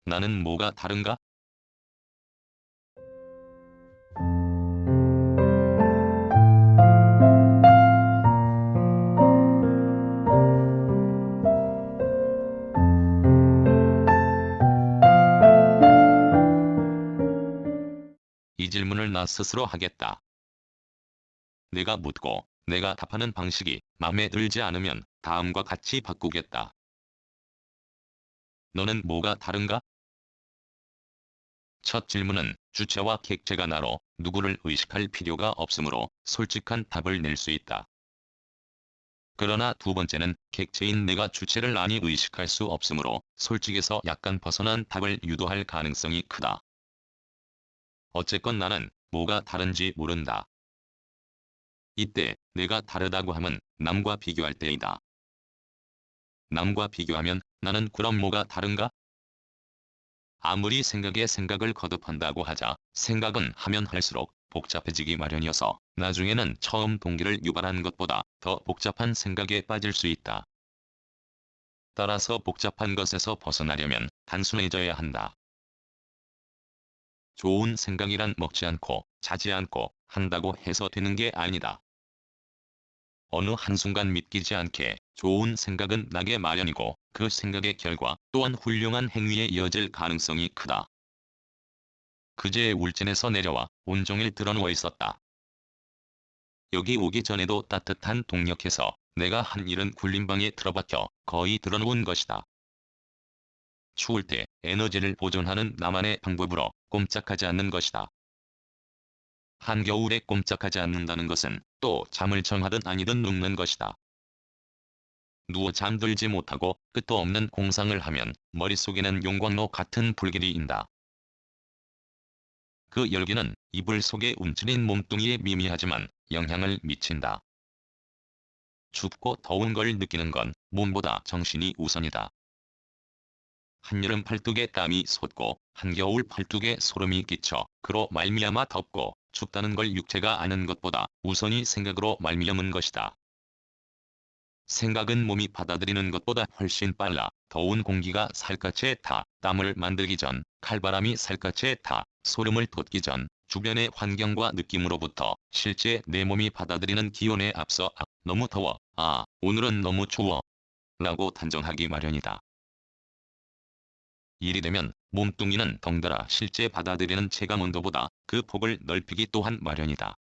나는 뭐가 다른가? 이 질문을 나 스스로 하겠다. 내가 묻고 내가 답하는 방식이 마음에 들지 않으면 다음과 같이 바꾸겠다. 너는 뭐가 다른가? 첫 질문은 주체와 객체가 나로 누구를 의식할 필요가 없으므로 솔직한 답을 낼 수 있다. 그러나 두 번째는 객체인 내가 주체를 아니 의식할 수 없으므로 솔직에서 약간 벗어난 답을 유도할 가능성이 크다. 어쨌건 나는 뭐가 다른지 모른다. 이때 내가 다르다고 함은 남과 비교할 때이다. 남과 비교하면 나는 그럼 뭐가 다른가? 아무리 생각에 생각을 거듭한다고 하자 생각은 하면 할수록 복잡해지기 마련이어서 나중에는 처음 동기를 유발한 것보다 더 복잡한 생각에 빠질 수 있다. 따라서 복잡한 것에서 벗어나려면 단순해져야 한다. 좋은 생각이란 먹지 않고 자지 않고 한다고 해서 되는 게 아니다. 어느 한순간 믿기지 않게 좋은 생각은 나게 마련이고 그 생각의 결과 또한 훌륭한 행위에 이어질 가능성이 크다. 그제 울진에서 내려와 온종일 드러누워 있었다. 여기 오기 전에도 따뜻한 동력에서 내가 한 일은 굴림방에 틀어박혀 거의 드러누운 것이다. 추울 때 에너지를 보존하는 나만의 방법으로 꼼짝하지 않는 것이다. 한겨울에 꼼짝하지 않는다는 것은 또 잠을 정하든 아니든 눕는 것이다. 누워 잠들지 못하고 끝도 없는 공상을 하면 머릿속에는 용광로 같은 불길이 인다. 그 열기는 이불 속에 움츠린 몸뚱이에 미미하지만 영향을 미친다. 춥고 더운 걸 느끼는 건 몸보다 정신이 우선이다. 한여름 팔뚝에 땀이 솟고 한겨울 팔뚝에 소름이 끼쳐 그로 말미암아 덥고 춥다는 걸 육체가 아는 것보다 우선이 생각으로 말미암은 것이다. 생각은 몸이 받아들이는 것보다 훨씬 빨라 더운 공기가 살갗에 타 땀을 만들기 전 칼바람이 살갗에 타 소름을 돋기 전 주변의 환경과 느낌으로부터 실제 내 몸이 받아들이는 기온에 앞서 너무 더워, 오늘은 너무 추워 라고 단정하기 마련이다. 일이 되면 몸뚱이는 덩달아 실제 받아들이는 체감 온도보다 그 폭을 넓히기 또한 마련이다.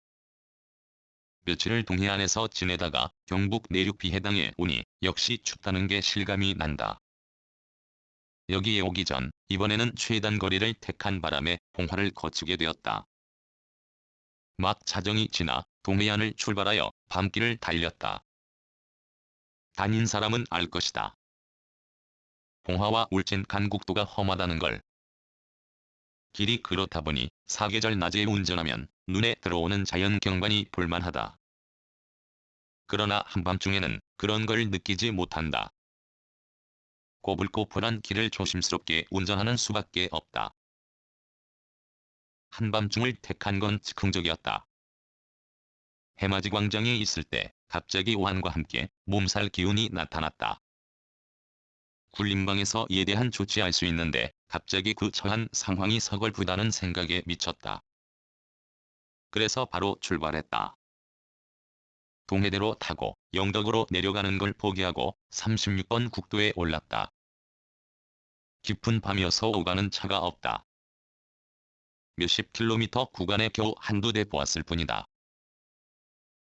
며칠을 동해안에서 지내다가 경북 내륙 비해당에 오니 역시 춥다는 게 실감이 난다. 여기에 오기 전 이번에는 최단 거리를 택한 바람에 봉화를 거치게 되었다. 막 자정이 지나 동해안을 출발하여 밤길을 달렸다. 다닌 사람은 알 것이다. 봉화와 울진 간국도가 험하다는 걸. 길이 그렇다 보니 사계절 낮에 운전하면 눈에 들어오는 자연 경관이 볼만하다. 그러나 한밤중에는 그런 걸 느끼지 못한다. 꼬불꼬불한 길을 조심스럽게 운전하는 수밖에 없다. 한밤중을 택한 건 즉흥적이었다. 해맞이 광장에 있을 때 갑자기 오한과 함께 몸살 기운이 나타났다. 굴림방에서 예대한 조치할 수 있는데 갑자기 그 처한 상황이 서글프다는 생각에 미쳤다. 그래서 바로 출발했다. 동해대로 타고 영덕으로 내려가는 걸 포기하고 36번 국도에 올랐다. 깊은 밤이어서 오가는 차가 없다. 몇십 킬로미터 구간에 겨우 한두 대 보았을 뿐이다.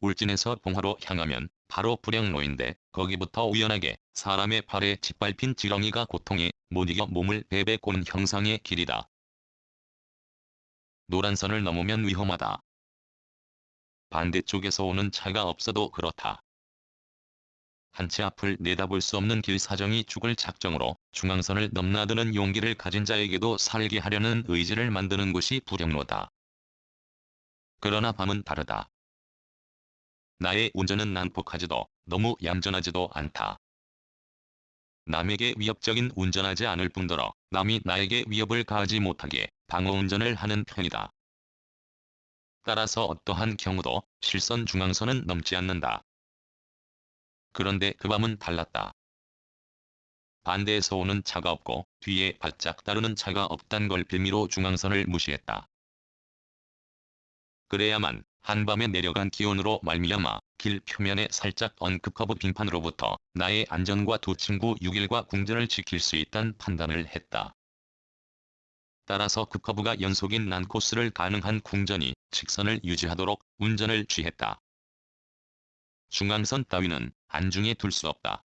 울진에서 봉화로 향하면 바로 불영로인데 거기부터 우연하게 사람의 발에 짓밟힌 지렁이가 고통에 못 이겨 몸을 베베 꼬는 형상의 길이다. 노란선을 넘으면 위험하다. 반대쪽에서 오는 차가 없어도 그렇다. 한 치 앞을 내다볼 수 없는 길 사정이 죽을 작정으로 중앙선을 넘나드는 용기를 가진 자에게도 살게 하려는 의지를 만드는 곳이 불영로다. 그러나 밤은 다르다. 나의 운전은 난폭하지도 너무 얌전하지도 않다. 남에게 위협적인 운전하지 않을 뿐더러 남이 나에게 위협을 가하지 못하게 방어운전을 하는 편이다. 따라서 어떠한 경우도 실선 중앙선은 넘지 않는다. 그런데 그 밤은 달랐다. 반대에서 오는 차가 없고 뒤에 바짝 따르는 차가 없단 걸 빌미로 중앙선을 무시했다. 그래야만 한밤에 내려간 기온으로 말미암아 길 표면에 살짝 언급 커브 빙판으로부터 나의 안전과 두 친구 6일과 궁전을 지킬 수 있다는 판단을 했다. 따라서 급커브가 연속인 난코스를 가능한 궁전이 직선을 유지하도록 운전을 취했다. 중앙선 따위는 안중에 둘 수 없다.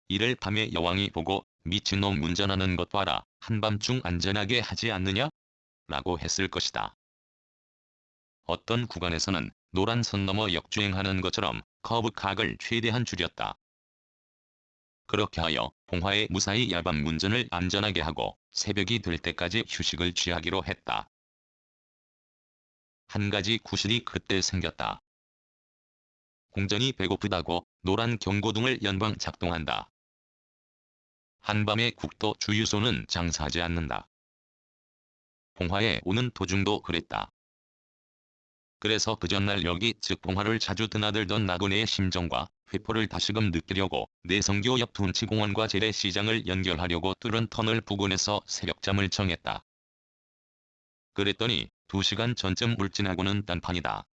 이를 밤에 여왕이 보고 미친놈 운전하는 것 봐라, 한밤중 안전하게 하지 않느냐? 라고 했을 것이다. 어떤 구간에서는 노란 선 넘어 역주행하는 것처럼 커브 각을 최대한 줄였다. 그렇게 하여 봉화에 무사히 야밤 운전을 안전하게 하고 새벽이 될 때까지 휴식을 취하기로 했다. 한 가지 구실이 그때 생겼다. 궁전이 배고프다고 노란 경고등을 연방 작동한다. 한밤에 국도 주유소는 장사하지 않는다. 봉화에 오는 도중도 그랬다. 그래서 그 전날 여기 즉 봉화를 자주 드나들던 나그네의 심정과 회포를 다시금 느끼려고 내성교 옆 둔치공원과 재래시장을 연결하려고 뚫은 터널 부근에서 새벽잠을 청했다. 그랬더니 2시간 전쯤 울진하고는 딴판이다.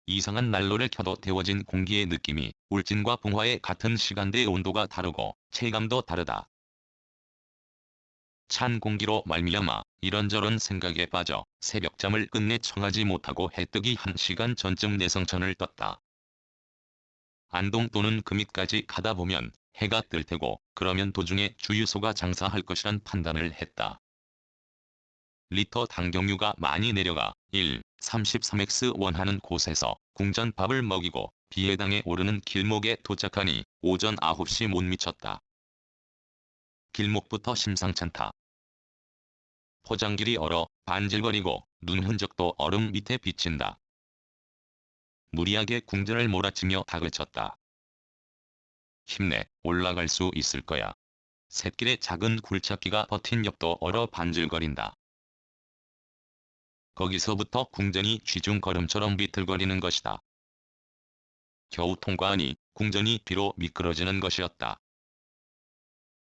이상한 난로를 켜도 데워진 공기의 느낌이 울진과 봉화의 같은 시간대의 온도가 다르고 체감도 다르다. 찬 공기로 말미암아 이런저런 생각에 빠져 새벽잠을 끝내 청하지 못하고 해뜨기 1시간 전쯤 내성천을 떴다. 안동 또는 금이까지 가다 보면 해가 뜰 테고 그러면 도중에 주유소가 장사할 것이란 판단을 했다. 리터 당경유가 많이 내려가 1.33x 원하는 곳에서 궁전밥을 먹이고 비해당에 오르는 길목에 도착하니 오전 9시 못 미쳤다. 길목부터 심상찮다. 포장길이 얼어 반질거리고 눈 흔적도 얼음 밑에 비친다. 무리하게 궁전을 몰아치며 닭을 쳤다. 힘내, 올라갈 수 있을 거야. 샛길의 작은 굴착기가 버틴 옆도 얼어 반질거린다. 거기서부터 궁전이 쥐중걸음처럼 비틀거리는 것이다. 겨우 통과하니 궁전이 뒤로 미끄러지는 것이었다.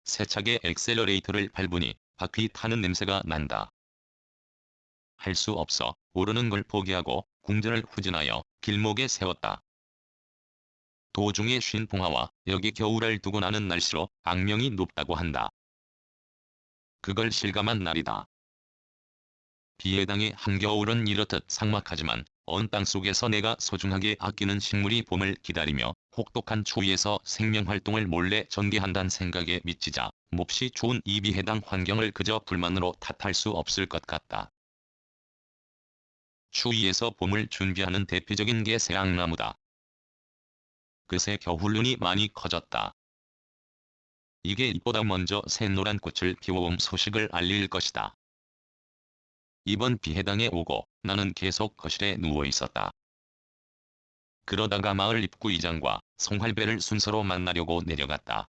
세차게 엑셀러레이터를 밟으니 바퀴 타는 냄새가 난다. 할 수 없어 오르는 걸 포기하고 궁전을 후진하여 길목에 세웠다. 도중에 쉰 봉화와 여기 겨울을 두고 나는 날씨로 악명이 높다고 한다. 그걸 실감한 날이다. 비해당의 한겨울은 이렇듯 삭막하지만 언 땅속에서 내가 소중하게 아끼는 식물이 봄을 기다리며 혹독한 추위에서 생명활동을 몰래 전개한다는 생각에 미치자 몹시 좋은 이 비해당 환경을 그저 불만으로 탓할 수 없을 것 같다. 추위에서 봄을 준비하는 대표적인 게 새앙나무다. 그새 겨울눈이 많이 커졌다. 이게 잎보다 먼저 새노란 꽃을 피워온 소식을 알릴 것이다. 이번 비해당에 오고 나는 계속 거실에 누워 있었다. 그러다가 마을 입구 이장과 송할배를 순서로 만나려고 내려갔다.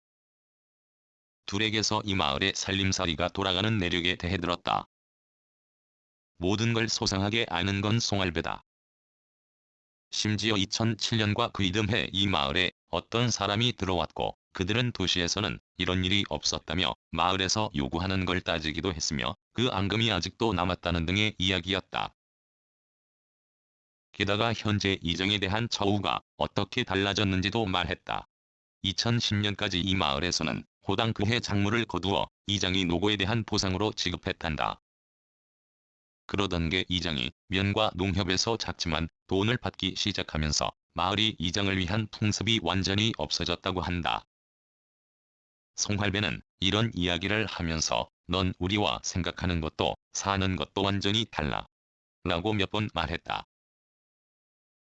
둘에게서 이 마을의 살림살이가 돌아가는 내력에 대해 들었다. 모든 걸 소상하게 아는 건 송할배다. 심지어 2007년과 그 이듬해 이 마을에 어떤 사람이 들어왔고 그들은 도시에서는 이런 일이 없었다며 마을에서 요구하는 걸 따지기도 했으며 그 앙금이 아직도 남았다는 등의 이야기였다. 게다가 현재 이정에 대한 처우가 어떻게 달라졌는지도 말했다. 2010년까지 이 마을에서는 호당 그해 작물을 거두어 이장이 노고에 대한 보상으로 지급했단다. 그러던 게 이장이 면과 농협에서 작지만 돈을 받기 시작하면서 마을이 이장을 위한 풍습이 완전히 없어졌다고 한다. 송할배는 이런 이야기를 하면서 넌 우리와 생각하는 것도 사는 것도 완전히 달라. 라고 몇 번 말했다.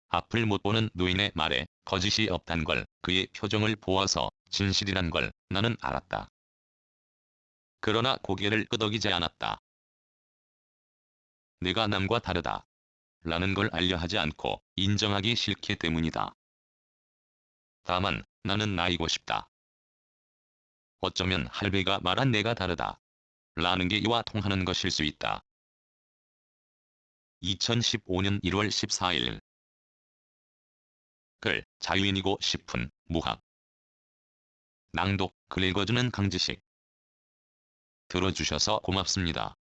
앞을 못 보는 노인의 말에 거짓이 없단 걸 그의 표정을 보아서 진실이란 걸 나는 알았다. 그러나 고개를 끄덕이지 않았다. 내가 남과 다르다. 라는 걸 알려 하지 않고 인정하기 싫기 때문이다. 다만 나는 나이고 싶다. 어쩌면 할배가 말한 내가 다르다. 라는 게 이와 통하는 것일 수 있다. 2015년 1월 14일 글 자유인이고 싶은 무학 낭독, 글 읽어주는 강지식. 들어주셔서 고맙습니다.